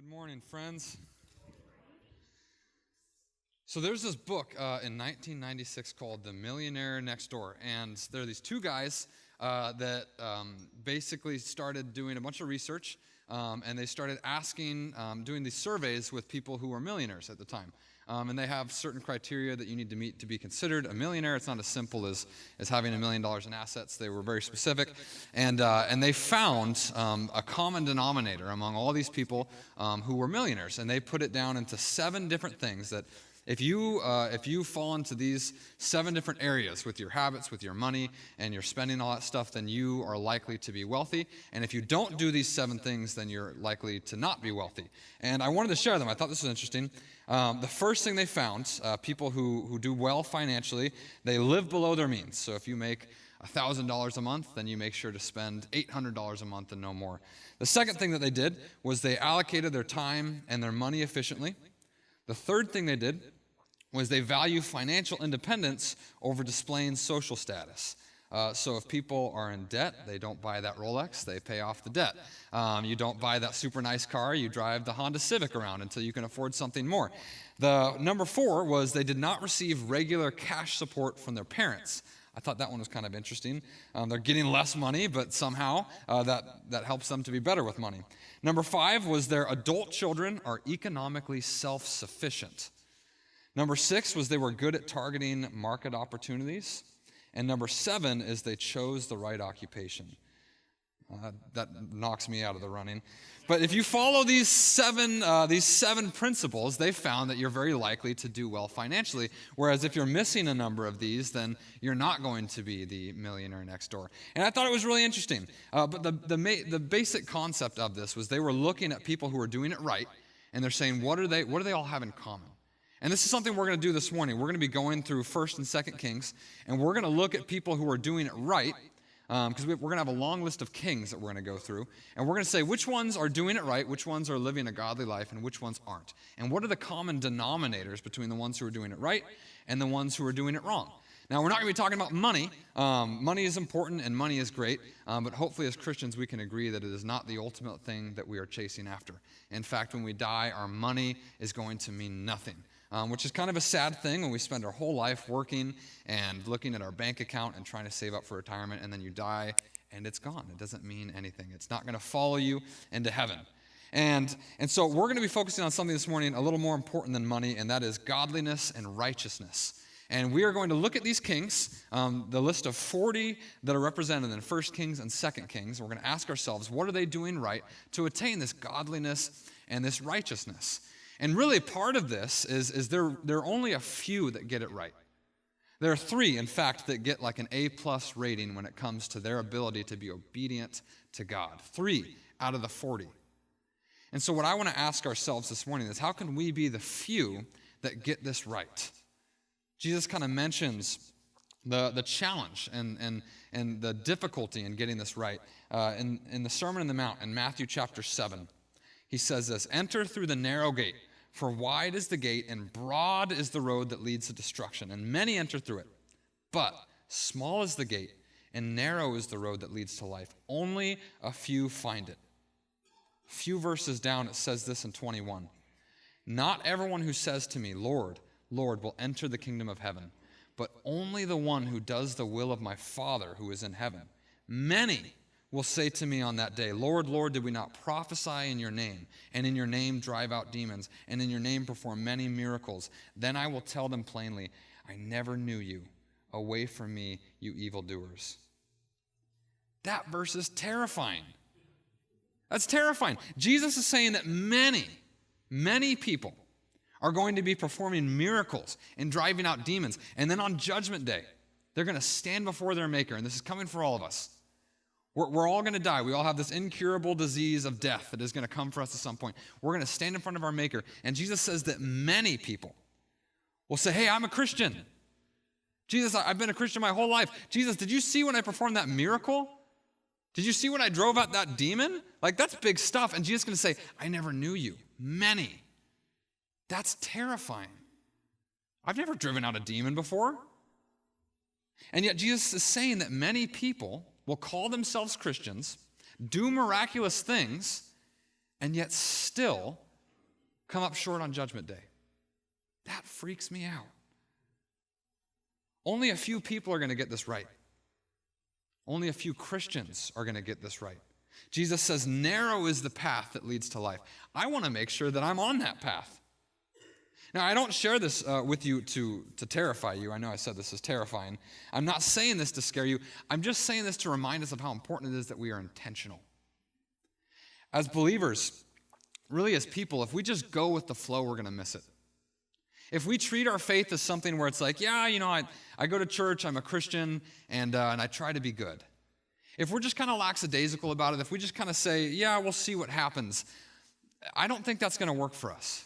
Good morning, friends. So there's this book in 1996 called The Millionaire Next Door, and there are these two guys that basically started doing a bunch of research, and they started doing these surveys with people who were millionaires at the time. And they have certain criteria that you need to meet to be considered a millionaire. It's not as simple as having $1 million in assets. They were very specific. And they found a common denominator among all these people who were millionaires. And they put it down into 7 different things that if you fall into these 7 different areas with your habits, with your money, and you're spending all that stuff, then you are likely to be wealthy. And if you don't do these 7 things, then you're likely to not be wealthy. And I wanted to share them. I thought this was interesting. The first thing they found, people who do well financially, they live below their means. So if you make $1,000 a month, then you make sure to spend $800 a month and no more. The second thing that they did was they allocated their time and their money efficiently. The third thing they did was they value financial independence over displaying social status. So if people are in debt, they don't buy that Rolex, they pay off the debt. You don't buy that super nice car, you drive the Honda Civic around until you can afford something more. The number 4 was they did not receive regular cash support from their parents. I thought that one was kind of interesting. They're getting less money, but somehow that helps them to be better with money. Number 5 was their adult children are economically self-sufficient. Number 6 was they were good at targeting market opportunities. And number 7 is they chose the right occupation. That knocks me out of the running. But if you follow these seven principles, they found that you're very likely to do well financially. Whereas if you're missing a number of these, then you're not going to be the millionaire next door. And I thought it was really interesting. But the basic concept of this was they were looking at people who were doing it right, and they're saying, what do they all have in common? And this is something we're going to do this morning. We're going to be going through 1st and 2nd Kings, and we're going to look at people who are doing it right, because we're going to have a long list of kings that we're going to go through, and we're going to say which ones are doing it right, which ones are living a godly life, and which ones aren't. And what are the common denominators between the ones who are doing it right and the ones who are doing it wrong? Now, we're not going to be talking about money. Money is important and money is great, but hopefully as Christians we can agree that it is not the ultimate thing that we are chasing after. In fact, when we die, our money is going to mean nothing. Which is kind of a sad thing when we spend our whole life working and looking at our bank account and trying to save up for retirement, and then you die and it's gone. It doesn't mean anything. It's not going to follow you into heaven. And so we're going to be focusing on something this morning a little more important than money, and that is godliness and righteousness. And we are going to look at these kings, the list of 40 that are represented in 1 Kings and 2 Kings. We're going to ask ourselves, what are they doing right to attain this godliness and this righteousness? And really part of this is there are only a few that get it right. There are 3, in fact, that get like an A+ rating when it comes to their ability to be obedient to God. 3 out of the 40. And so what I want to ask ourselves this morning is, how can we be the few that get this right? Jesus kind of mentions the challenge and the difficulty in getting this right in the Sermon on the Mount in Matthew chapter 7. He says this, "Enter through the narrow gate, for wide is the gate and broad is the road that leads to destruction, and many enter through it. But small is the gate and narrow is the road that leads to life. Only a few find it." A few verses down, it says this in 21. "Not everyone who says to me, 'Lord, Lord,' will enter the kingdom of heaven, but only the one who does the will of my Father who is in heaven. Many will say to me on that day, 'Lord, Lord, did we not prophesy in your name, and in your name drive out demons, and in your name perform many miracles?' Then I will tell them plainly, 'I never knew you. Away from me, you evildoers.'" That verse is terrifying. That's terrifying. Jesus is saying that many people are going to be performing miracles and driving out demons, and then on Judgment Day, they're going to stand before their Maker, and this is coming for all of us. We're all going to die. We all have this incurable disease of death that is going to come for us at some point. We're going to stand in front of our Maker. And Jesus says that many people will say, "Hey, I'm a Christian. Jesus, I've been a Christian my whole life. Jesus, did you see when I performed that miracle? Did you see when I drove out that demon? Like, that's big stuff." And Jesus is going to say, "I never knew you." Many. That's terrifying. I've never driven out a demon before. And yet Jesus is saying that many people will call themselves Christians, do miraculous things, and yet still come up short on Judgment Day. That freaks me out. Only a few people are going to get this right. Only a few Christians are going to get this right. Jesus says, narrow is the path that leads to life. I want to make sure that I'm on that path. Now, I don't share this with you to terrify you. I know I said this is terrifying. I'm not saying this to scare you. I'm just saying this to remind us of how important it is that we are intentional. As believers, really as people, if we just go with the flow, we're going to miss it. If we treat our faith as something where it's like, yeah, I go to church, I'm a Christian, and I try to be good. If we're just kind of lackadaisical about it, if we just kind of say, yeah, we'll see what happens, I don't think that's going to work for us.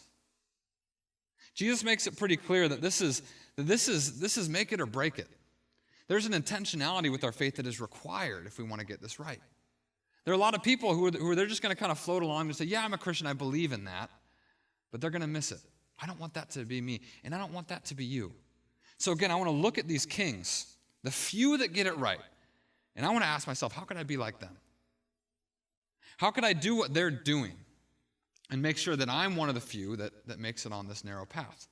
Jesus makes it pretty clear that this is make it or break it. There's an intentionality with our faith that is required if we want to get this right. There are a lot of people who are they're just going to kind of float along and say, yeah, I'm a Christian, I believe in that, but they're going to miss it. I don't want that to be me, and I don't want that to be you. So again, I want to look at these kings, the few that get it right, and I want to ask myself, how can I be like them? How can I do what they're doing and make sure that I'm one of the few that makes it on this narrow path?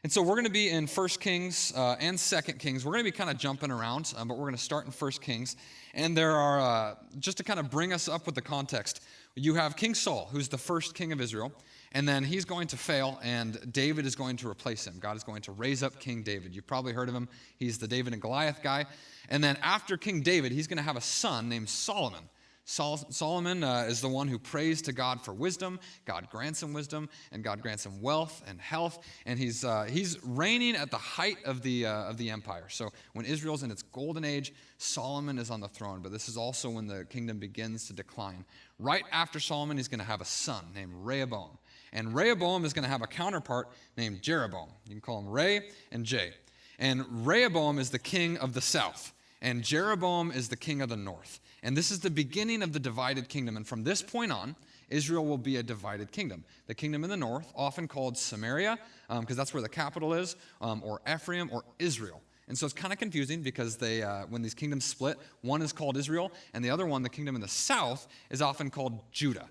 And so we're going to be in 1 Kings and 2 Kings. We're going to be kind of jumping around, but we're going to start in 1 Kings. And there are, just to kind of bring us up with the context, you have King Saul, who's the first king of Israel, and then he's going to fail, and David is going to replace him. God is going to raise up King David. You've probably heard of him. He's the David and Goliath guy. And then after King David, he's going to have a son named Solomon. Solomon is the one who prays to God for wisdom. God grants him wisdom, and God grants him wealth and health. And he's reigning at the height of the empire. So when Israel's in its golden age, Solomon is on the throne. But this is also when the kingdom begins to decline. Right after Solomon, he's going to have a son named Rehoboam. And Rehoboam is going to have a counterpart named Jeroboam. You can call him Re and J. And Rehoboam is the king of the south, and Jeroboam is the king of the north. And this is the beginning of the divided kingdom. And from this point on, Israel will be a divided kingdom. The kingdom in the north, often called Samaria, because that's where the capital is, or Ephraim, or Israel. And so it's kind of confusing because when these kingdoms split, one is called Israel, and the other one, the kingdom in the south, is often called Judah.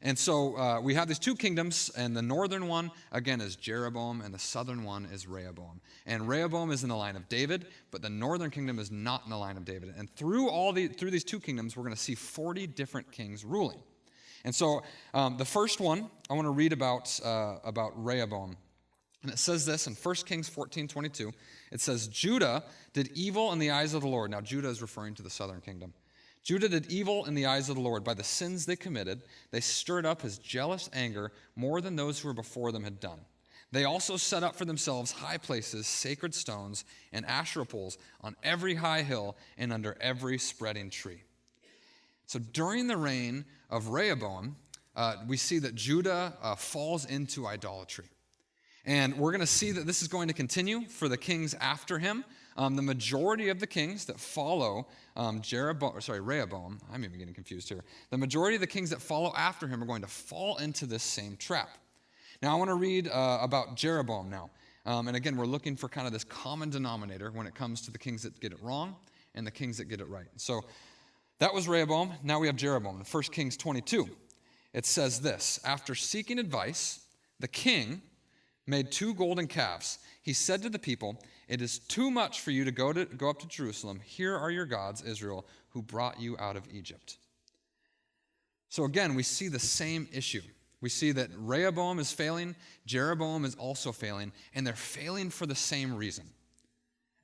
And so we have these two kingdoms, and the northern one, again, is Jeroboam, and the southern one is Rehoboam. And Rehoboam is in the line of David, but the northern kingdom is not in the line of David. And through these two kingdoms, we're going to see 40 different kings ruling. And so the first one, I want to read about Rehoboam. And it says this in 1 Kings 14:22. It says, Judah did evil in the eyes of the Lord. Now, Judah is referring to the southern kingdom. Judah did evil in the eyes of the Lord. By the sins they committed, they stirred up his jealous anger more than those who were before them had done. They also set up for themselves high places, sacred stones, and Asherah poles on every high hill and under every spreading tree. So during the reign of Rehoboam, we see that Judah falls into idolatry. And we're going to see that this is going to continue for the kings after him. The majority of the kings that follow Rehoboam, I'm even getting confused here. The majority of the kings that follow after him are going to fall into this same trap. Now, I want to read about Jeroboam now. And again, we're looking for kind of this common denominator when it comes to the kings that get it wrong and the kings that get it right. So that was Rehoboam. Now we have Jeroboam. In 1 Kings 22, it says this, after seeking advice, the king made 2 golden calves. He said to the people, it is too much for you to go up to Jerusalem. Here are your gods, Israel, who brought you out of Egypt. So again, we see the same issue. We see that Rehoboam is failing, Jeroboam is also failing, and they're failing for the same reason.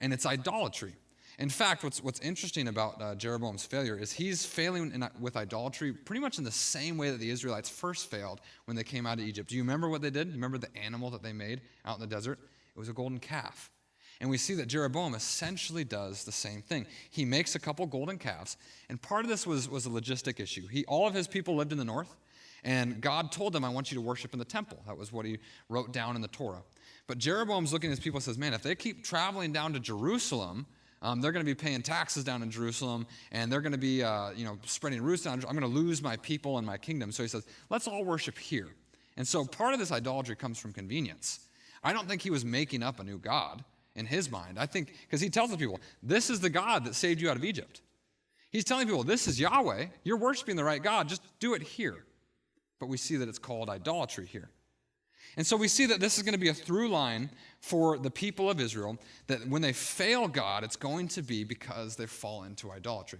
And it's idolatry. In fact, what's interesting about Jeroboam's failure is he's failing with idolatry pretty much in the same way that the Israelites first failed when they came out of Egypt. Do you remember what they did? Do you remember the animal that they made out in the desert? It was a golden calf. And we see that Jeroboam essentially does the same thing. He makes a couple golden calves, and part of this was a logistic issue. All of his people lived in the north, and God told them, I want you to worship in the temple. That was what he wrote down in the Torah. But Jeroboam's looking at his people and says, man, if they keep traveling down to Jerusalem, they're going to be paying taxes down in Jerusalem, and they're going to be spreading roots down. I'm going to lose my people and my kingdom. So he says, let's all worship here. And so part of this idolatry comes from convenience. I don't think he was making up a new god in his mind. I think, because he tells the people, this is the God that saved you out of Egypt. He's telling people, this is Yahweh. You're worshiping the right God. Just do it here. but we see that it's called idolatry here. And so we see that this is going to be a through line for the people of Israel, that when they fail God, it's going to be because they've fallen into idolatry.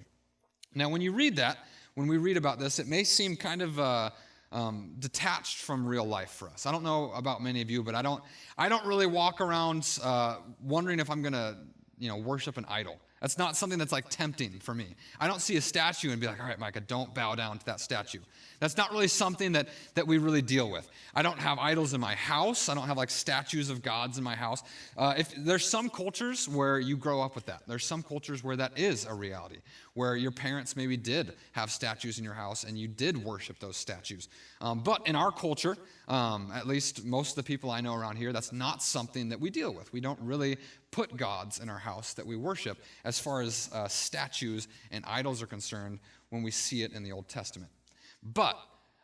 Now, when you read that, when we read about this, it may seem kind of detached from real life for us. I don't know about many of you, but I don't really walk around wondering if I'm going to, worship an idol. That's not something that's like tempting for me. I don't see a statue and be like, all right, Micah, don't bow down to that statue. That's not really something that we really deal with. I don't have idols in my house. I don't have like statues of gods in my house. If there's some cultures where you grow up with that. There's some cultures where that is a reality, where your parents maybe did have statues in your house and you did worship those statues. But in our culture, at least most of the people I know around here, that's not something that we deal with. We don't really put gods in our house that we worship as far as statues and idols are concerned when we see it in the Old Testament. But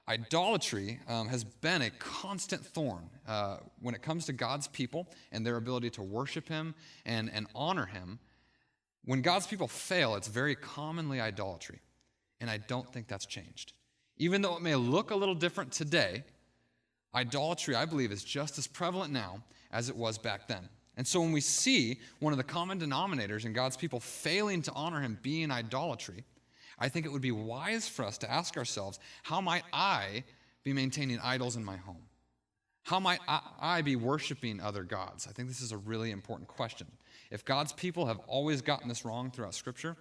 idolatry has been a constant thorn when it comes to God's people and their ability to worship him and honor him. When God's people fail, it's very commonly idolatry, and I don't think that's changed. Even though it may look a little different today, idolatry, I believe, is just as prevalent now as it was back then. And so when we see one of the common denominators in God's people failing to honor him being idolatry, I think it would be wise for us to ask ourselves, how might I be maintaining idols in my home? How might I be worshiping other gods? I think this is a really important question. If God's people have always gotten this wrong throughout Scripture,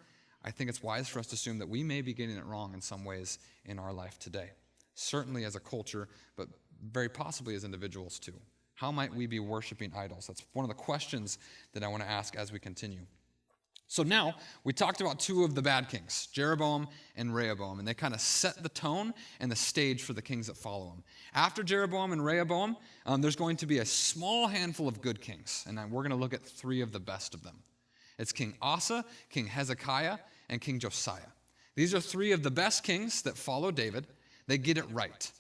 I think it's wise for us to assume that we may be getting it wrong in some ways in our life today. Certainly as a culture, but very possibly as individuals too. How might we be worshiping idols? That's one of the questions that I want to ask as we continue. So now, we talked about two of the bad kings, Jeroboam and Rehoboam, and they kind of set the tone and the stage for the kings that follow them. After Jeroboam and Rehoboam, there's going to be a small handful of good kings, and we're going to look at three of the best of them. It's King Asa, King Hezekiah, and King Josiah. These are three of the best kings that follow David. They get it right.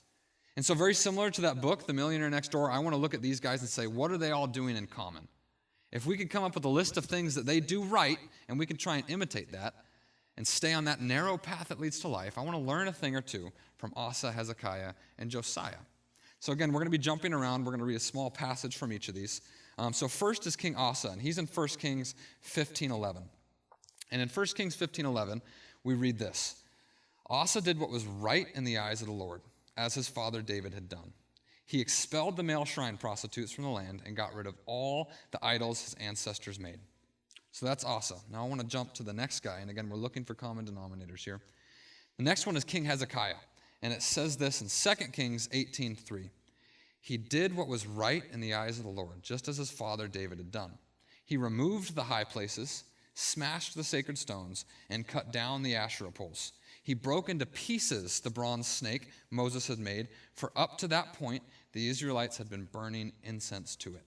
And so very similar to that book, The Millionaire Next Door, I want to look at these guys and say, what are they all doing in common? If we could come up with a list of things that they do right, and we can try and imitate that and stay on that narrow path that leads to life, I want to learn a thing or two from Asa, Hezekiah, and Josiah. So again, we're going to be jumping around. We're going to read a small passage from each of these. So first is King Asa, and he's in 1 Kings 15:11. And in 1 Kings 15:11, we read this. Asa did what was right in the eyes of the Lord, as his father David had done. He expelled the male shrine prostitutes from the land and got rid of all the idols his ancestors made. So that's Asa. Now I want to jump to the next guy, and again, we're looking for common denominators here. The next one is King Hezekiah, and it says this in 2 Kings 18:3. He did what was right in the eyes of the Lord, just as his father David had done. He removed the high places, smashed the sacred stones, and cut down the Asherah poles. He broke into pieces the bronze snake Moses had made, for up to that point, the Israelites had been burning incense to it.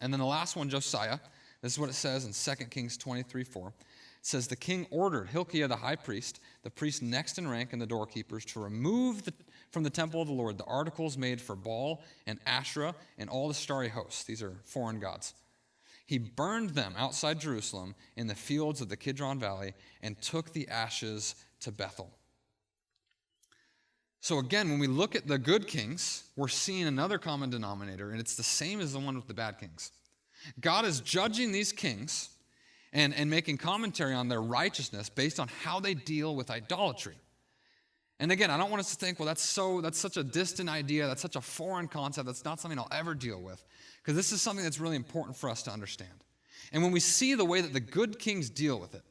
And then the last one, Josiah, this is what it says in 2 Kings 23:4. It says, the king ordered Hilkiah the high priest, the priest next in rank and the doorkeepers, to remove from the temple of the Lord the articles made for Baal and Asherah and all the starry hosts. These are foreign gods. He burned them outside Jerusalem in the fields of the Kidron Valley and took the ashes to Bethel. So again, when we look at the good kings, we're seeing another common denominator, and it's the same as the one with the bad kings. God is judging these kings and making commentary on their righteousness based on how they deal with idolatry. And again, I don't want us to think, well, that's such a distant idea, that's such a foreign concept, that's not something I'll ever deal with. Because this is something that's really important for us to understand. And when we see the way that the good kings deal with it,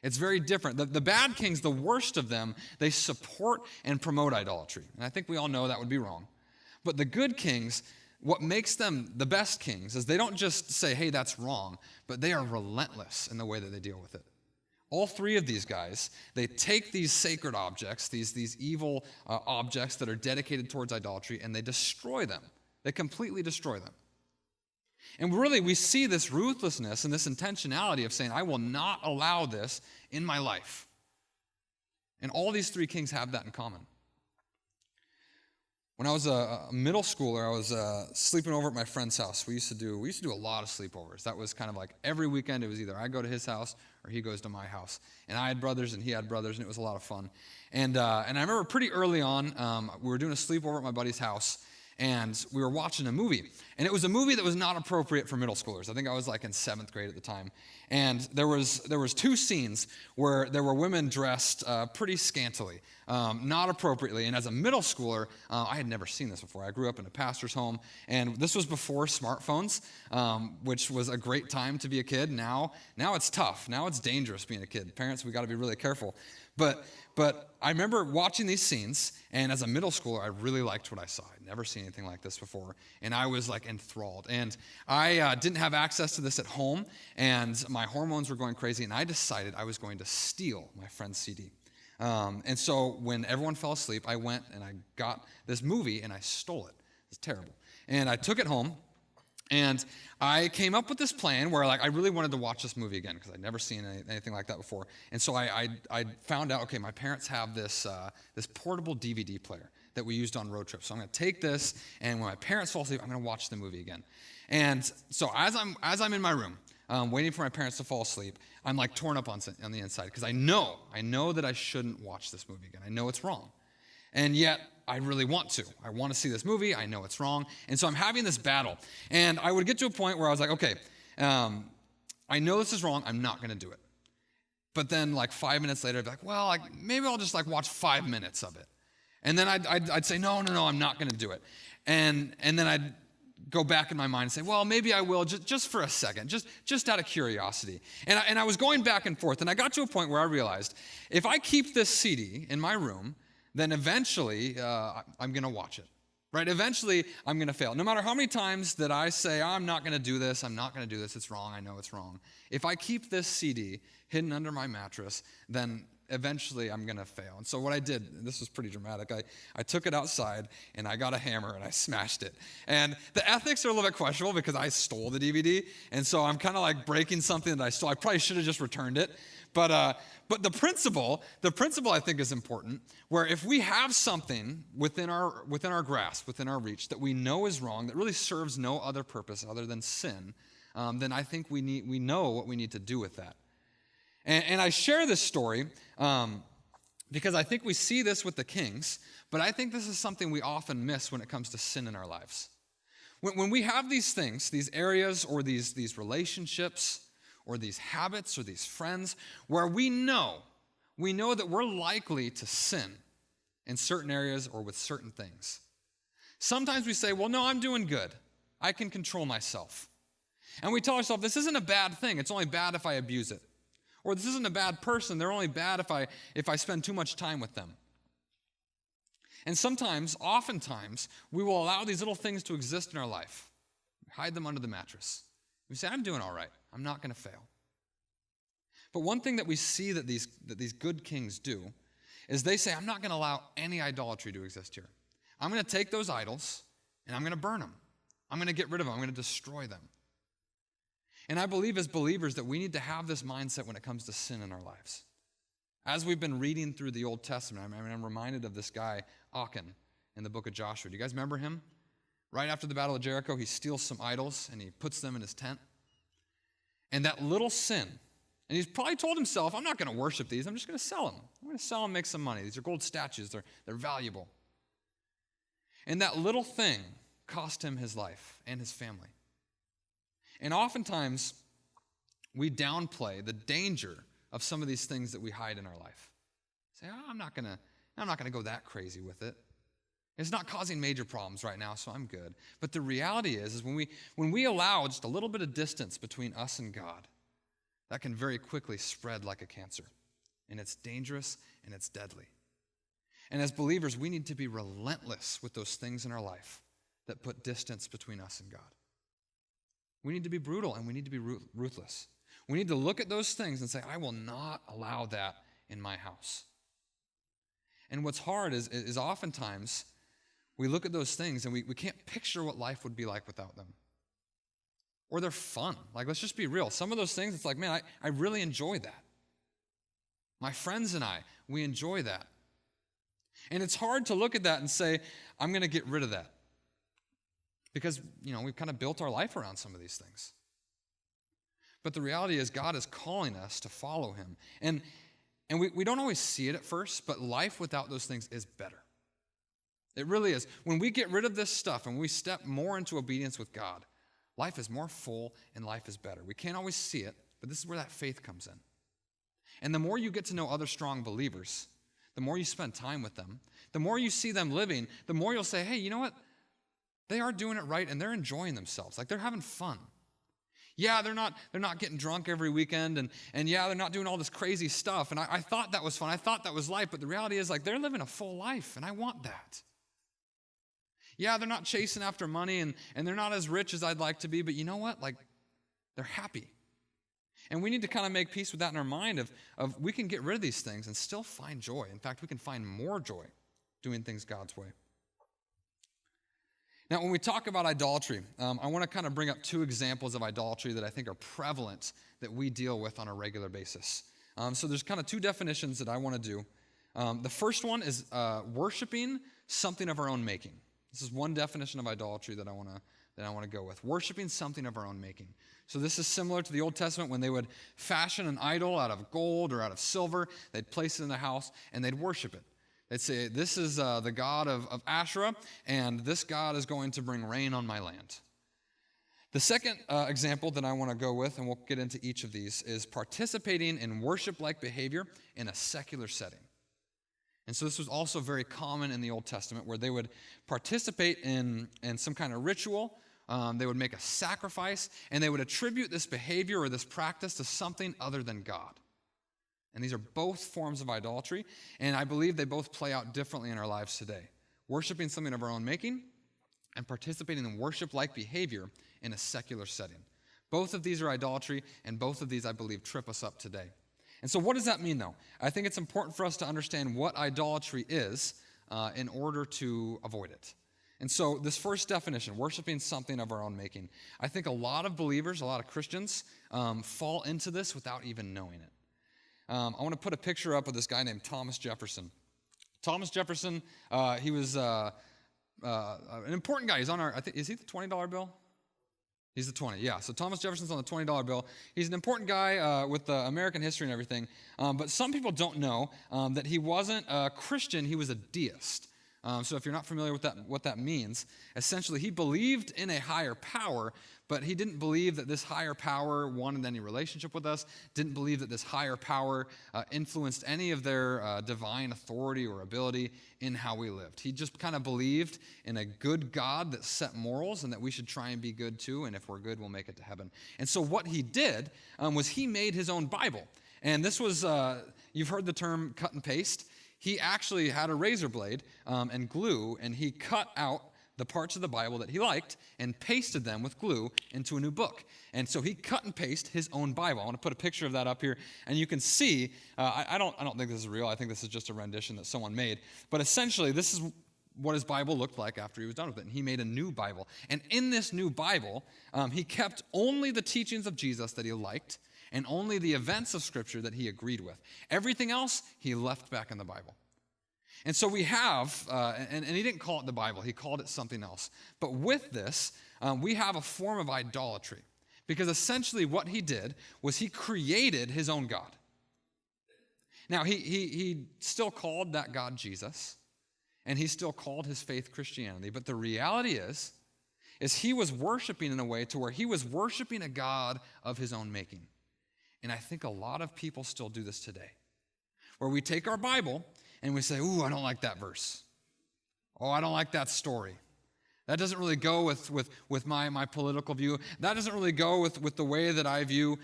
it's very different. The bad kings, the worst of them, they support and promote idolatry. And I think we all know that would be wrong. But the good kings, what makes them the best kings is they don't just say, hey, that's wrong, but they are relentless in the way that they deal with it. All three of these guys, they take these sacred objects, these evil objects that are dedicated towards idolatry, and they destroy them. They completely destroy them. And really, we see this ruthlessness and this intentionality of saying, I will not allow this in my life. And all these three kings have that in common. When I was a middle schooler, I was sleeping over at my friend's house. We used to do a lot of sleepovers. That was kind of like every weekend. It was either I go to his house or he goes to my house. And I had brothers and he had brothers, and it was a lot of fun. And I remember pretty early on, we were doing a sleepover at my buddy's house, and we were watching a movie. And it was a movie that was not appropriate for middle schoolers. I think I was like in 7th grade at the time. And there was 2 scenes where there were women dressed pretty scantily, not appropriately. And as a middle schooler, I had never seen this before. I grew up in a pastor's home, and this was before smartphones, which was a great time to be a kid. Now it's tough. Now it's dangerous being a kid. Parents, we got to be really careful. But I remember watching these scenes, and as a middle schooler, I really liked what I saw. I'd never seen anything like this before, and I was like enthralled. And I didn't have access to this at home, and my hormones were going crazy, and I decided I was going to steal my friend's CD. And so when everyone fell asleep, I went and I got this movie, and I stole it. It's terrible. And I took it home, and I came up with this plan where I really wanted to watch this movie again because I'd never seen anything like that before. And so I found out, okay, my parents have this portable DVD player that we used on road trips. So I'm going to take this, and when my parents fall asleep, I'm going to watch the movie again. And so as I'm in my room, waiting for my parents to fall asleep, I'm like torn up on the inside because I know that I shouldn't watch this movie again. I know it's wrong. And yet, I really want to. I want to see this movie. I know it's wrong. And so I'm having this battle. And I would get to a point where I was like, okay, I know this is wrong. I'm not going to do it. But then 5 minutes later, I'd be like, well, maybe I'll just watch 5 minutes of it. And then I'd say, no, I'm not going to do it. And then I'd go back in my mind and say, well, maybe I will just for a second, just out of curiosity. And I was going back and forth. And I got to a point where I realized if I keep this CD in my room, then eventually I'm going to watch it, right? Eventually I'm going to fail. No matter how many times that I say, I'm not going to do this, it's wrong, I know it's wrong. If I keep this CD hidden under my mattress, then eventually I'm going to fail. And so what I did, and this was pretty dramatic, I took it outside and I got a hammer and I smashed it. And the ethics are a little bit questionable because I stole the DVD, and so I'm kind of breaking something that I stole. I probably should have just returned it. But the principle I think is important, where if we have something within our grasp, within our reach, that we know is wrong, that really serves no other purpose other than sin, then I think we know what we need to do with that. And I share this story because I think we see this with the kings, but I think this is something we often miss when it comes to sin in our lives. When we have these things, these areas or these relationships, or these habits or these friends where we know that we're likely to sin in certain areas or with certain things. Sometimes we say, well, no, I'm doing good. I can control myself. And we tell ourselves, this isn't a bad thing. It's only bad if I abuse it. Or this isn't a bad person. They're only bad if I spend too much time with them. And oftentimes, we will allow these little things to exist in our life. Hide them under the mattress. We say, I'm doing all right. I'm not going to fail. But one thing that we see that these good kings do is they say, I'm not going to allow any idolatry to exist here. I'm going to take those idols and I'm going to burn them. I'm going to get rid of them. I'm going to destroy them. And I believe as believers that we need to have this mindset when it comes to sin in our lives. As we've been reading through the Old Testament, I'm reminded of this guy, Achan, in the book of Joshua. Do you guys remember him? Right after the Battle of Jericho, he steals some idols and he puts them in his tent. And that little sin, and he's probably told himself, I'm not going to worship these. I'm just going to sell them. I'm going to sell them, make some money. These are gold statues. They're valuable. And that little thing cost him his life and his family. And oftentimes, we downplay the danger of some of these things that we hide in our life. Say, I'm not going to go that crazy with it. It's not causing major problems right now, so I'm good. But the reality is when we allow just a little bit of distance between us and God, that can very quickly spread like a cancer. And it's dangerous and it's deadly. And as believers, we need to be relentless with those things in our life that put distance between us and God. We need to be brutal and we need to be ruthless. We need to look at those things and say, I will not allow that in my house. And what's hard is oftentimes we look at those things and we can't picture what life would be like without them. Or they're fun. Let's just be real. Some of those things, it's man, I really enjoy that. My friends and I, we enjoy that. And it's hard to look at that and say, I'm going to get rid of that. Because, we've kind of built our life around some of these things. But the reality is God is calling us to follow him. And we don't always see it at first, but life without those things is better. It really is. When we get rid of this stuff and we step more into obedience with God, life is more full and life is better. We can't always see it, but this is where that faith comes in. And the more you get to know other strong believers, the more you spend time with them, the more you see them living, the more you'll say, hey, you know what? They are doing it right and they're enjoying themselves. Like they're having fun. Yeah, they're not getting drunk every weekend, and yeah, they're not doing all this crazy stuff. And I thought that was fun. I thought that was life, but the reality is like they're living a full life, and I want that. Yeah, they're not chasing after money, and they're not as rich as I'd like to be, but you know what? Like, they're happy. And we need to kind of make peace with that in our mind of we can get rid of these things and still find joy. In fact, we can find more joy doing things God's way. Now, when we talk about idolatry, I want to kind of bring up two examples of idolatry that I think are prevalent that we deal with on a regular basis. So there's kind of two definitions that I want to do. The first one is worshiping something of our own making. This is one definition of idolatry that I want to go with. Worshiping something of our own making. So this is similar to the Old Testament when they would fashion an idol out of gold or out of silver. They'd place it in their house and they'd worship it. They'd say, this is the god of Asherah, and this god is going to bring rain on my land. The second example that I want to go with, and we'll get into each of these, is participating in worship-like behavior in a secular setting. And so this was also very common in the Old Testament, where they would participate in some kind of ritual. They would make a sacrifice, and they would attribute this behavior or this practice to something other than God. And these are both forms of idolatry, and I believe they both play out differently in our lives today. Worshiping something of our own making and participating in worship-like behavior in a secular setting. Both of these are idolatry, and both of these, I believe, trip us up today. And so what does that mean, though? I think it's important for us to understand what idolatry is in order to avoid it. And so this first definition, worshiping something of our own making, I think a lot of believers, a lot of Christians fall into this without even knowing it. I want to put a picture up of this guy named Thomas Jefferson. Thomas Jefferson, he was an important guy. He's on our, is he the $20 bill? He's the 20, yeah. So Thomas Jefferson's on the $20 bill. He's an important guy with American history and everything. But some people don't know that he wasn't a Christian, he was a deist. So if you're not familiar with what that means, essentially he believed in a higher power, but he didn't believe that this higher power wanted any relationship with us, didn't believe that this higher power influenced any of their divine authority or ability in how we lived. He just kind of believed in a good God that set morals and that we should try and be good too, and if we're good, we'll make it to heaven. And so what he did was he made his own Bible. And this was, you've heard the term cut and paste. He actually had a razor blade and glue, and he cut out the parts of the Bible that he liked and pasted them with glue into a new book. And so he cut and pasted his own Bible. I want to put a picture of that up here, and you can see, I don't think this is real. I think this is just a rendition that someone made. But essentially, this is what his Bible looked like after he was done with it. And he made a new Bible. And in this new Bible, he kept only the teachings of Jesus that he liked, and only the events of Scripture that he agreed with. Everything else, he left back in the Bible. And so we have, and he didn't call it the Bible, he called it something else. But with this, we have a form of idolatry. Because essentially what he did was he created his own God. Now, he still called that God Jesus, and he still called his faith Christianity. But the reality is he was worshiping in a way to where he was worshiping a God of his own making. And I think a lot of people still do this today, where we take our Bible and we say, ooh, I don't like that verse. Oh, I don't like that story. That doesn't really go with my political view. That doesn't really go with the way that I view,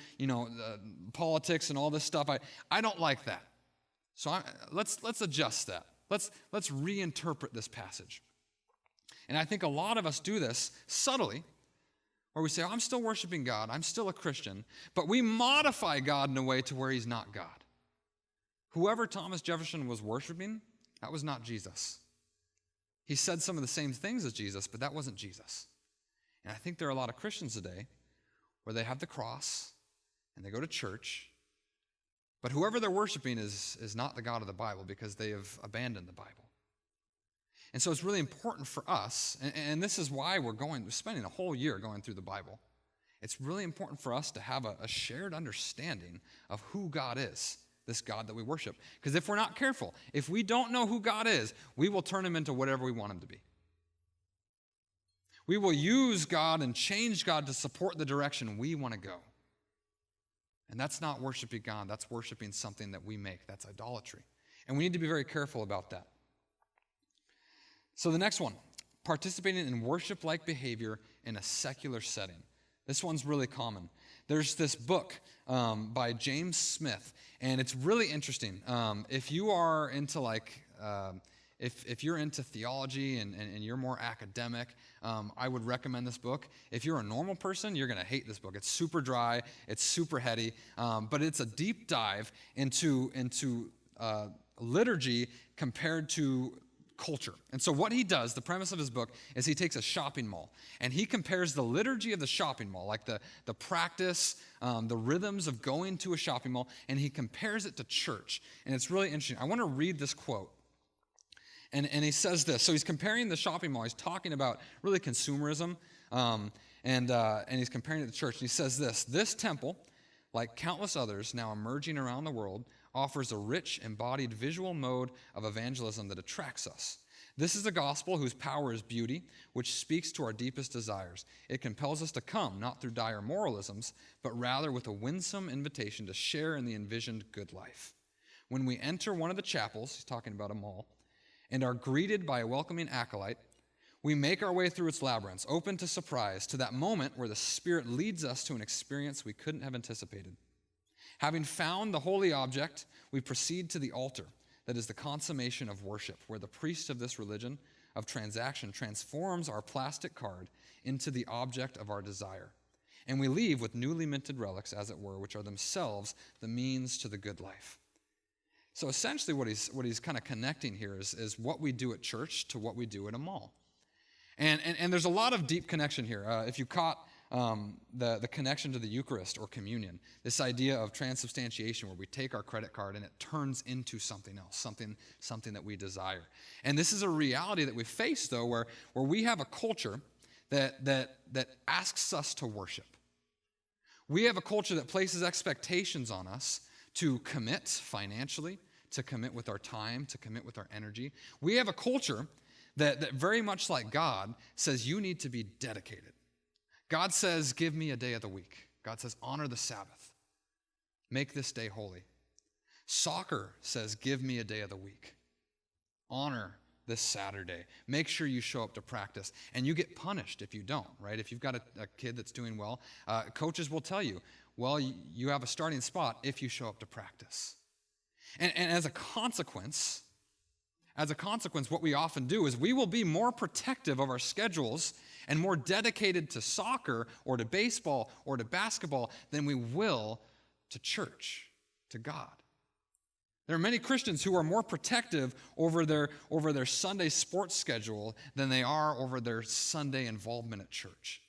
politics and all this stuff. I don't like that. So let's adjust that. Let's reinterpret this passage. And I think a lot of us do this subtly, where we say, I'm still worshiping God, I'm still a Christian, but we modify God in a way to where he's not God. Whoever Thomas Jefferson was worshiping, that was not Jesus. He said some of the same things as Jesus, but that wasn't Jesus. And I think there are a lot of Christians today where they have the cross and they go to church, but whoever they're worshiping is not the God of the Bible because they have abandoned the Bible. And so it's really important for us, and this is why we're spending a whole year going through the Bible. It's really important for us to have a shared understanding of who God is, this God that we worship. Because if we're not careful, if we don't know who God is, we will turn him into whatever we want him to be. We will use God and change God to support the direction we want to go. And that's not worshiping God. That's worshiping something that we make. That's idolatry. And we need to be very careful about that. So the next one, participating in worship-like behavior in a secular setting. This one's really common. There's this book by James Smith, and it's really interesting. If you are into if you're into theology and you're more academic, I would recommend this book. If you're a normal person, you're going to hate this book. It's super dry, it's super heady, but it's a deep dive into liturgy compared to culture. And so what he does, the premise of his book, is he takes a shopping mall and he compares the liturgy of the shopping mall, like the practice, the rhythms of going to a shopping mall, and he compares it to church. And it's really interesting. I want to read this quote. And he says this. So he's comparing the shopping mall. He's talking about really consumerism, and he's comparing it to church. And he says this: this temple, like countless others now emerging around the world, offers a rich, embodied visual mode of evangelism that attracts us. This is a gospel whose power is beauty, which speaks to our deepest desires. It compels us to come, not through dire moralisms, but rather with a winsome invitation to share in the envisioned good life. When we enter one of the chapels, he's talking about a mall, and are greeted by a welcoming acolyte, we make our way through its labyrinths, open to surprise, to that moment where the Spirit leads us to an experience we couldn't have anticipated. Having found the holy object, we proceed to the altar, that is the consummation of worship, where the priest of this religion of transaction transforms our plastic card into the object of our desire. And we leave with newly minted relics, as it were, which are themselves the means to the good life. So essentially what he's kind of connecting here is what we do at church to what we do at a mall. And there's a lot of deep connection here. If you caught the connection to the Eucharist or communion, this idea of transubstantiation where we take our credit card and it turns into something else, something that we desire. And this is a reality that we face, though, where we have a culture that asks us to worship. We have a culture that places expectations on us to commit financially, to commit with our time, to commit with our energy. We have a culture that very much like God says you need to be dedicated. God says, give me a day of the week. God says, honor the Sabbath. Make this day holy. Soccer says, give me a day of the week. Honor this Saturday. Make sure you show up to practice. And you get punished if you don't, right? If you've got a kid that's doing well, coaches will tell you, well, you have a starting spot if you show up to practice. And as a consequence, what we often do is we will be more protective of our schedules and more dedicated to soccer or to baseball or to basketball than we will to church, to God. There are many Christians who are more protective over their Sunday sports schedule than they are over their Sunday involvement at church.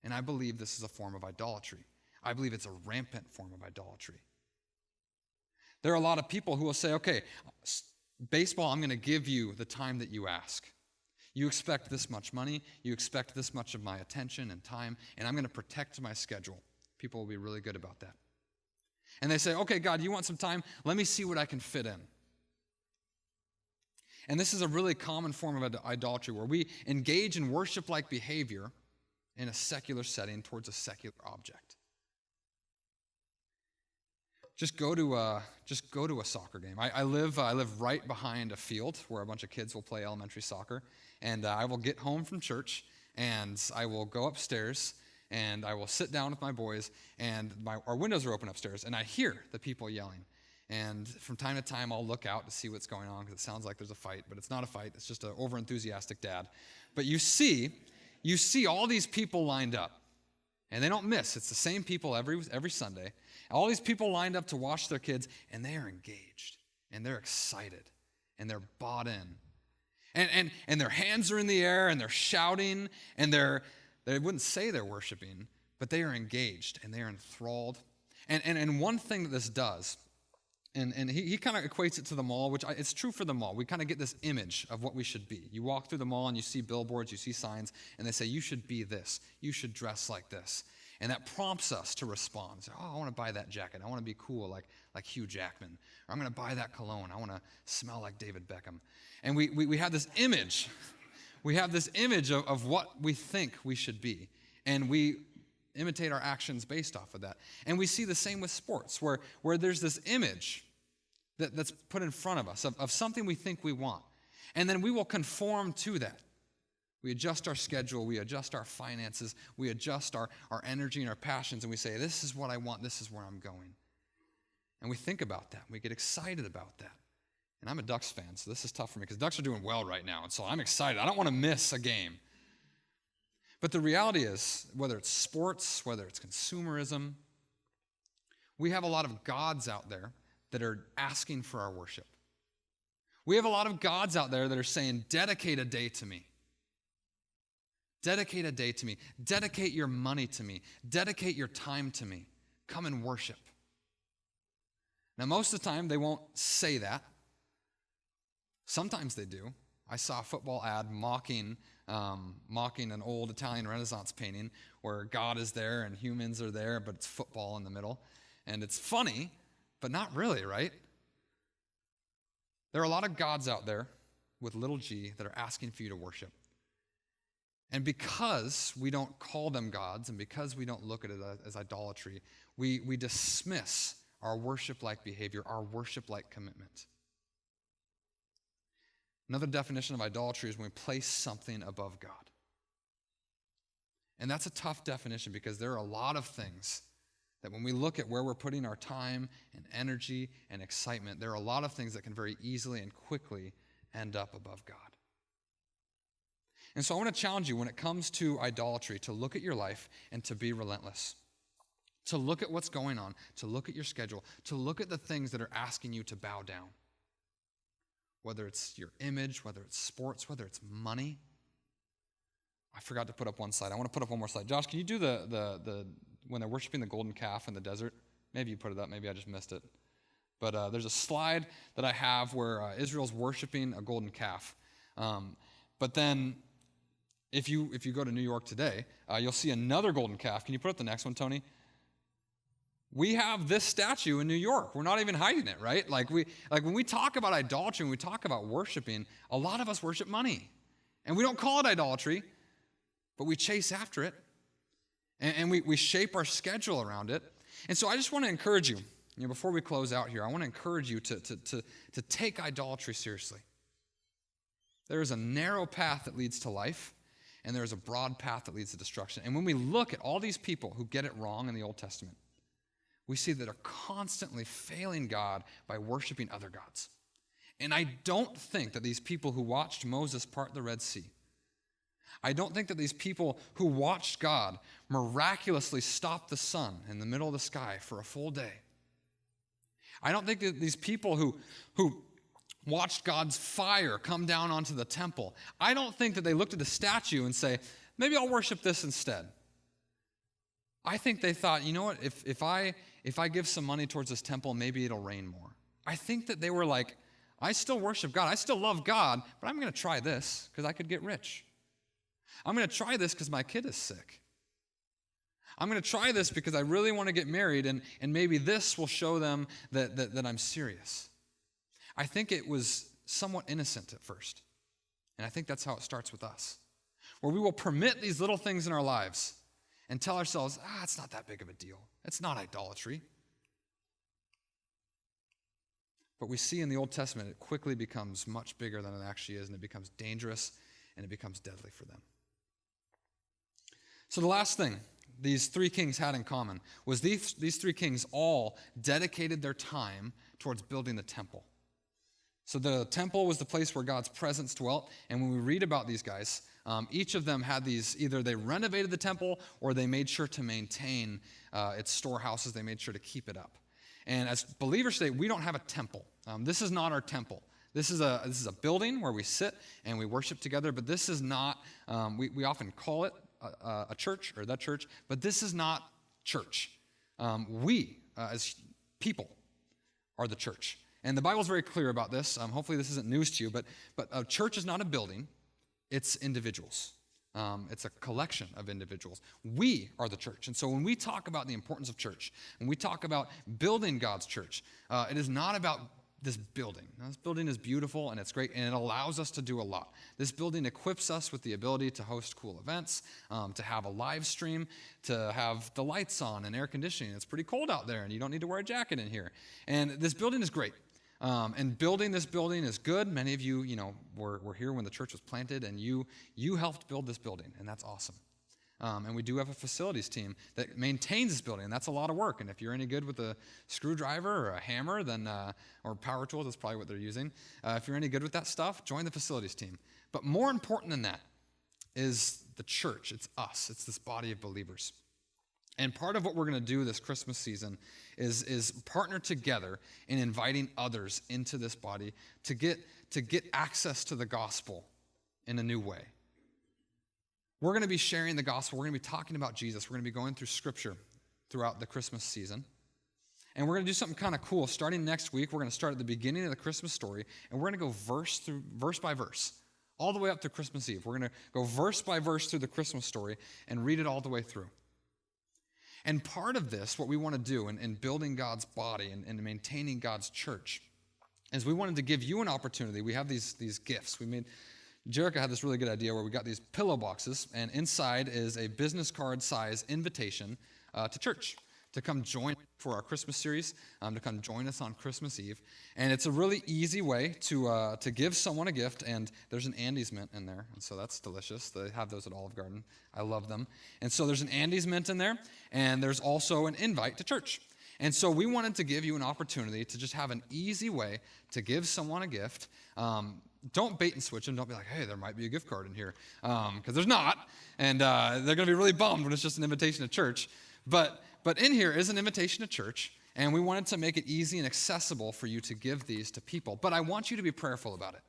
And I believe this is a form of idolatry. I believe it's a rampant form of idolatry. There are a lot of people who will say, okay, baseball, I'm going to give you the time that you ask. You expect this much money, you expect this much of my attention and time, and I'm going to protect my schedule. People will be really good about that. And they say, okay, God, you want some time? Let me see what I can fit in. And this is a really common form of idolatry where we engage in worship-like behavior in a secular setting towards a secular object. Just go to a soccer game. I live right behind a field where a bunch of kids will play elementary soccer, and I will get home from church, and I will go upstairs, and I will sit down with my boys, and our windows are open upstairs, and I hear the people yelling. And from time to time, I'll look out to see what's going on because it sounds like there's a fight, but it's not a fight. It's just an overenthusiastic dad. But you see all these people lined up, and they don't miss. It's the same people every Sunday. All these people lined up to watch their kids, and they are engaged, and they're excited, and they're bought in. And their hands are in the air, and they're shouting, and they wouldn't say they're worshiping, but they are engaged, and they are enthralled. And one thing that this does And he kind of equates it to the mall, which it's true for the mall. We kind of get this image of what we should be. You walk through the mall and you see billboards, you see signs, and they say, you should be this. You should dress like this. And that prompts us to respond. Say, oh, I want to buy that jacket. I want to be cool like Hugh Jackman. Or I'm going to buy that cologne. I want to smell like David Beckham. And we have this image. We have this image of what we think we should be. And we imitate our actions based off of that. And we see the same with sports, where there's this image that's put in front of us of something we think we want. And then we will conform to that. We adjust our schedule, we adjust our finances, we adjust our energy and our passions, and we say, this is what I want, this is where I'm going. And we think about that, we get excited about that. And I'm a Ducks fan, so this is tough for me, because Ducks are doing well right now, and so I'm excited. I don't want to miss a game. But the reality is, whether it's sports, whether it's consumerism, we have a lot of gods out there that are asking for our worship. We have a lot of gods out there that are saying, dedicate a day to me. Dedicate a day to me. Dedicate your money to me. Dedicate your time to me. Come and worship. Now, most of the time, they won't say that. Sometimes they do. I saw a football ad mocking an old Italian Renaissance painting where God is there and humans are there, but it's football in the middle. And it's funny, but not really, right? There are a lot of gods out there with little g that are asking for you to worship. And because we don't call them gods and because we don't look at it as idolatry, we dismiss our worship-like behavior, our worship-like commitment. Another definition of idolatry is when we place something above God. And that's a tough definition because there are a lot of things that when we look at where we're putting our time and energy and excitement, there are a lot of things that can very easily and quickly end up above God. And so I want to challenge you when it comes to idolatry to look at your life and to be relentless. To look at what's going on, to look at your schedule, to look at the things that are asking you to bow down. Whether it's your image, whether it's sports, whether it's money. I forgot to put up one slide. I want to put up one more slide. Josh, can you do the when they're worshiping the golden calf in the desert? Maybe you put it up. Maybe I just missed it. But there's a slide that I have where Israel's worshiping a golden calf. But then if you go to New York today, you'll see another golden calf. Can you put up the next one, Tony? We have this statue in New York. We're not even hiding it, right? Like when we talk about idolatry, when we talk about worshiping, a lot of us worship money. And we don't call it idolatry, but we chase after it. And we shape our schedule around it. And so I just want to encourage you, before we close out here, I want to encourage you to take idolatry seriously. There is a narrow path that leads to life, and there is a broad path that leads to destruction. And when we look at all these people who get it wrong in the Old Testament, we see that are constantly failing God by worshiping other gods. And I don't think that these people who watched Moses part the Red Sea, I don't think that these people who watched God miraculously stop the sun in the middle of the sky for a full day. I don't think that these people who watched God's fire come down onto the temple, I don't think that they looked at the statue and say, maybe I'll worship this instead. I think they thought, you know what, if I give some money towards this temple, maybe it'll rain more. I think that they were like, I still worship God, I still love God, but I'm going to try this because I could get rich. I'm going to try this because my kid is sick. I'm going to try this because I really want to get married, and maybe this will show them that I'm serious. I think it was somewhat innocent at first, and I think that's how it starts with us, where we will permit these little things in our lives and tell ourselves, it's not that big of a deal. It's not idolatry. But we see in the Old Testament, it quickly becomes much bigger than it actually is, and it becomes dangerous, and it becomes deadly for them. So the last thing these three kings had in common was these three kings all dedicated their time towards building the temple. So the temple was the place where God's presence dwelt, and when we read about these guys, each of them had these, either they renovated the temple or they made sure to maintain its storehouses, they made sure to keep it up. And as believers today, we don't have a temple. This is not our temple. This is a building where we sit and we worship together, but this is not, we often call it a church or the church, but this is not church. We, as people, are the church. And the Bible's very clear about this. Hopefully this isn't news to you, but a church is not a building. It's individuals. It's a collection of individuals. We are the church. And so when we talk about the importance of church, and we talk about building God's church, it is not about this building. Now, this building is beautiful and it's great, and it allows us to do a lot. This building equips us with the ability to host cool events, to have a live stream, to have the lights on and air conditioning. It's pretty cold out there, and you don't need to wear a jacket in here. And this building is great. And building this building is good. Many of you, were here when the church was planted, and you helped build this building, and that's awesome. And we do have a facilities team that maintains this building, and that's a lot of work. And if you're any good with a screwdriver or a hammer, then or power tools, that's probably what they're using. If you're any good with that stuff, join the facilities team. But more important than that is the church. It's us. It's this body of believers. And part of what we're going to do this Christmas season is partner together in inviting others into this body to get access to the gospel in a new way. We're going to be sharing the gospel. We're going to be talking about Jesus. We're going to be going through Scripture throughout the Christmas season. And we're going to do something kind of cool. Starting next week, we're going to start at the beginning of the Christmas story, and we're going to go verse by verse, all the way up to Christmas Eve. We're going to go verse by verse through the Christmas story and read it all the way through. And part of this, what we want to do in building God's body and maintaining God's church, is we wanted to give you an opportunity. We have these gifts. Jericho had this really good idea where we got these pillow boxes, and inside is a business card size invitation to church, to come join for our Christmas series, to come join us on Christmas Eve. And it's a really easy way to give someone a gift, and there's an Andes mint in there, and so that's delicious. They have those at Olive Garden. I love them. And so there's an Andes mint in there, and there's also an invite to church. And so we wanted to give you an opportunity to just have an easy way to give someone a gift. Don't bait and switch them. Don't be like, hey, there might be a gift card in here, because there's not. And they're going to be really bummed when it's just an invitation to church. But in here is an invitation to church, and we wanted to make it easy and accessible for you to give these to people. But I want you to be prayerful about it.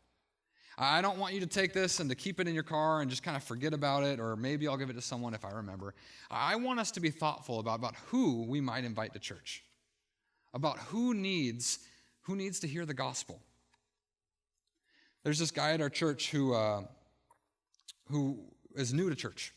I don't want you to take this and to keep it in your car and just kind of forget about it, or maybe I'll give it to someone if I remember. I want us to be thoughtful about who we might invite to church, about who needs to hear the gospel. There's this guy at our church who is new to church,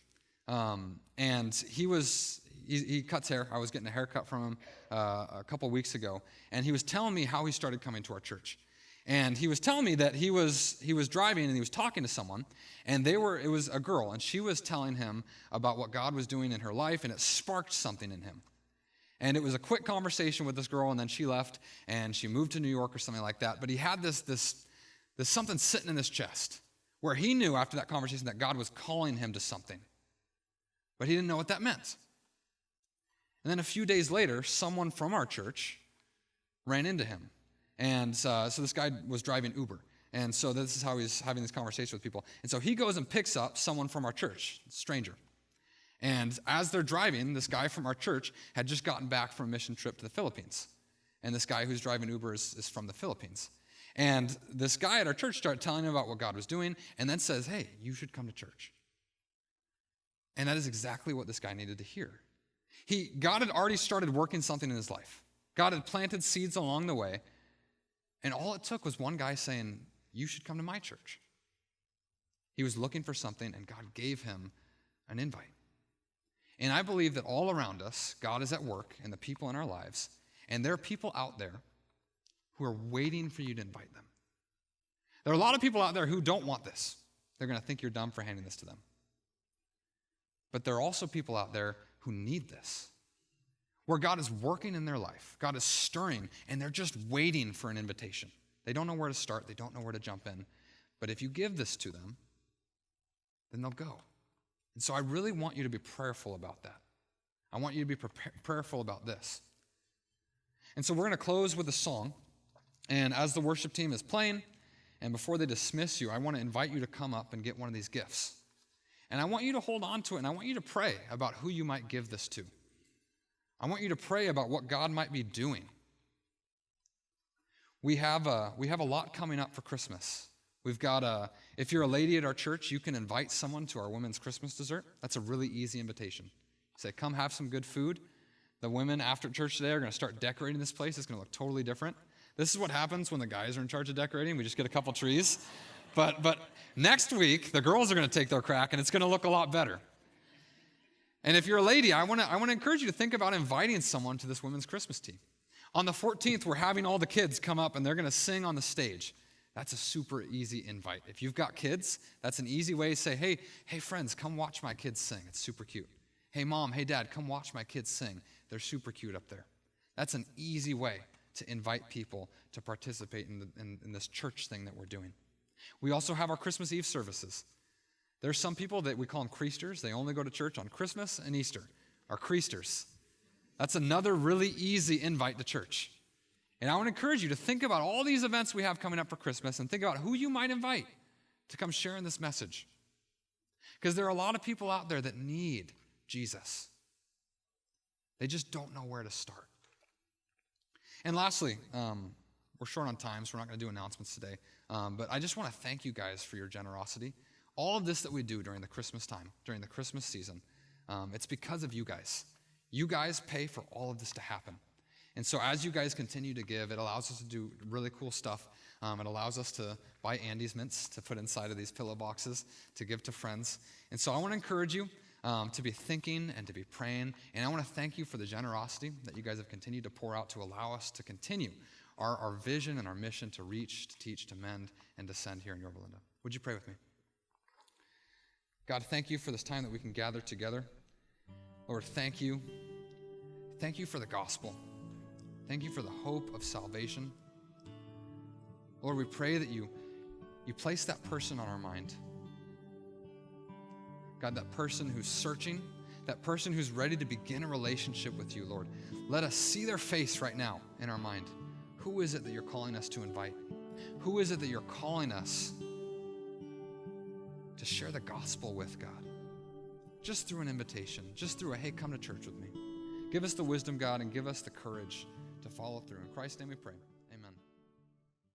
and he cuts hair. I was getting a haircut from him a couple weeks ago, and he was telling me how he started coming to our church. And he was telling me that he was driving and he was talking to someone, and it was a girl, and she was telling him about what God was doing in her life, and it sparked something in him. And it was a quick conversation with this girl, and then she left and she moved to New York or something like that. But he had this something sitting in his chest where he knew after that conversation that God was calling him to something, but he didn't know what that meant. And then a few days later, someone from our church ran into him. And so this guy was driving Uber. And so this is how he's having this conversation with people. And so he goes and picks up someone from our church, a stranger. And as they're driving, this guy from our church had just gotten back from a mission trip to the Philippines. And this guy who's driving Uber is from the Philippines. And this guy at our church started telling him about what God was doing, and then says, hey, you should come to church. And that is exactly what this guy needed to hear. God had already started working something in his life. God had planted seeds along the way, and all it took was one guy saying, you should come to my church. He was looking for something, and God gave him an invite. And I believe that all around us, God is at work in the people in our lives, and there are people out there who are waiting for you to invite them. There are a lot of people out there who don't want this. They're going to think you're dumb for handing this to them. But there are also people out there who need this, where God is working in their life. God is stirring, and they're just waiting for an invitation. They don't know where to start. They don't know where to jump in. But if you give this to them, then they'll go. And so I really want you to be prayerful about that. I want you to be prayerful about this. And so we're going to close with a song. And as the worship team is playing, and before they dismiss you, I want to invite you to come up and get one of these gifts. And I want you to hold on to it, and I want you to pray about who you might give this to. I want you to pray about what God might be doing. We have a lot coming up for Christmas. We've got if you're a lady at our church, you can invite someone to our women's Christmas dessert. That's a really easy invitation. Say, come have some good food. The women after church today are going to start decorating this place. It's going to look totally different. This is what happens when the guys are in charge of decorating. We just get a couple trees. But next week, the girls are going to take their crack, and it's going to look a lot better. And if you're a lady, I want to encourage you to think about inviting someone to this women's Christmas tea. On the 14th, we're having all the kids come up, and they're going to sing on the stage. That's a super easy invite. If you've got kids, that's an easy way to say, hey, friends, come watch my kids sing. It's super cute. Hey, mom, hey, dad, come watch my kids sing. They're super cute up there. That's an easy way to invite people to participate in this church thing that we're doing. We also have our Christmas Eve services. There's some people that we call them creasters. They only go to church on Christmas and Easter, our creasters. That's another really easy invite to church. And I want to encourage you to think about all these events we have coming up for Christmas and think about who you might invite to come share in this message. Because there are a lot of people out there that need Jesus. They just don't know where to start. And lastly, we're short on time, so we're not going to do announcements today. But I just want to thank you guys for your generosity. All of this that we do during the Christmas time, during the Christmas season, it's because of you guys. You guys pay for all of this to happen. And so as you guys continue to give, it allows us to do really cool stuff. It allows us to buy Andes mints to put inside of these pillow boxes to give to friends. And so I want to encourage you to be thinking and to be praying. And I want to thank you for the generosity that you guys have continued to pour out to allow us to continue our vision and our mission to reach, to teach, to mend, and to send here in Yorba Linda. Would you pray with me? God, thank you for this time that we can gather together. Lord, thank you. Thank you for the gospel. Thank you for the hope of salvation. Lord, we pray that you place that person on our mind. God, that person who's searching, that person who's ready to begin a relationship with you, Lord, let us see their face right now in our mind. Who is it that you're calling us to invite? Who is it that you're calling us to share the gospel with, God? Just through an invitation, just through a, hey, come to church with me. Give us the wisdom, God, and give us the courage to follow through. In Christ's name we pray.